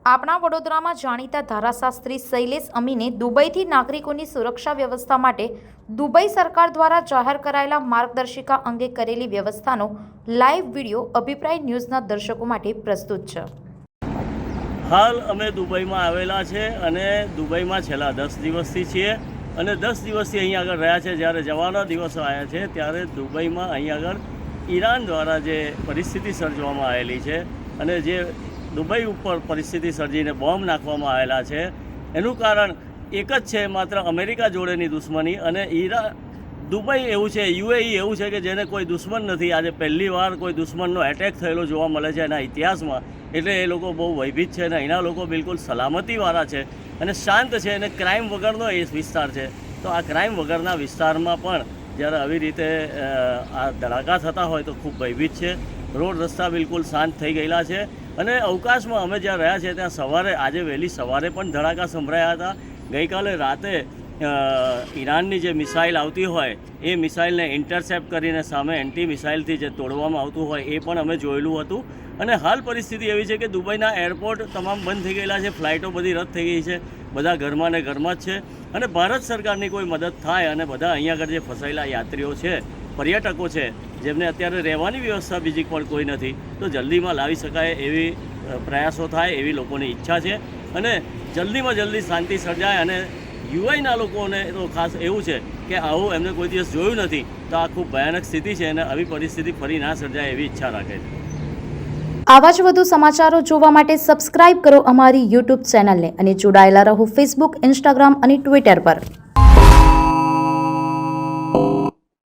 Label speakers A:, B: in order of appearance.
A: આપણા વડોદરામાં જાણીતા ધારાશાસ્ત્રી શૈલેષ અમીને દુબઈથી નાગરિકોની સુરક્ષા વ્યવસ્થા માટે દુબઈ સરકાર દ્વારા જાહેર કરાયેલા માર્ગદર્શિકા અંગે કરેલી વ્યવસ્થાનો લાઈવ વિડીયો અભિપ્રાય ન્યૂઝના દર્શકો માટે પ્રસ્તુત છે।
B: હાલ અમે દુબઈમાં આવેલા છે અને દુબઈમાં છેલ્લા 10 દિવસથી છીએ અને 10 દિવસથી અહીં આગળ રહ્યા છે। જ્યારે જવાના દિવસો આવ્યા છે ત્યારે દુબઈમાં અહીં આગળ ઈરાન દ્વારા જે પરિસ્થિતિ સર્જવામાં આવેલી છે અને જે દુબઈ ઉપર પરિસ્થિતિ સર્જીને બોમ્બ નાખવામાં આવેલા છે એનું કારણ એક જ છે, માત્ર અમેરિકા જોડેની દુશ્મની। અને દુબઈ એવું છે, યુએઈ એવું છે કે જેને કોઈ દુશ્મન નથી। આજે પહેલી વાર કોઈ દુશ્મનનો એટેક થયેલો જોવા મળે છે એના ઇતિહાસમાં, એટલે એ લોકો બહુ ભયભીત છે અને અહીંના લોકો બિલકુલ સલામતીવાળા છે અને શાંત છે અને ક્રાઇમ વગરનો એ વિસ્તાર છે। તો આ ક્રાઇમ વગરના વિસ્તારમાં પણ જ્યારે આવી રીતે આ ધડાકા થતા હોય તો ખૂબ ભયભીત છે। રોડ રસ્તા બિલકુલ શાંત થઈ ગયેલા છે અને અવકાશમાં અમે જ્યાં રહ્યા છીએ ત્યાં સવારે, આજે વહેલી સવારે પણ ધડાકા સંભળાયા હતા। ગઈકાલે રાતે ઈરાનની જે મિસાઇલ આવતી હોય એ મિસાઇલને ઇન્ટરસેપ્ટ કરીને સામે એન્ટી મિસાઇલથી જે તોડવામાં આવતું હોય એ પણ અમે જોયેલું હતું। અને હાલ પરિસ્થિતિ એવી છે કે દુબઈના એરપોર્ટ તમામ બંધ થઈ ગયેલા છે, ફ્લાઇટો બધી રદ થઈ ગઈ છે, બધા ઘરમાં ને ઘરમાં જ છે અને ભારત સરકારની કોઈ મદદ થાય અને બધા અહીંયા આગળ જે ફસાયેલા યાત્રીઓ છે, પર્યટકો છે, જેમને અત્યારે રહેવાની વ્યવસ્થા બીજી પણ કોઈ નથી, તો જલ્દીમાં લાવી શકાય એવી પ્રયાસો થાય એવી લોકોની ઈચ્છા છે અને જલ્દીમાં જલ્દી શાંતિ સર્જાય। અને યુઆઈના લોકોને તો ખાસ એવું છે કે આવું એમને કોઈ દિવસ જોયું નથી, તો આ ખૂબ ભયાનક સ્થિતિ છે અને આવી પરિસ્થિતિ ફરી ના સર્જાય એવી ઈચ્છા રાખે છે।
A: આવા જ વધુ સમાચારો જોવા માટે સબસ્ક્રાઇબ કરો અમારી YouTube ચેનલને અને જોડાયેલા રહો Facebook, Instagram અને Twitter પર।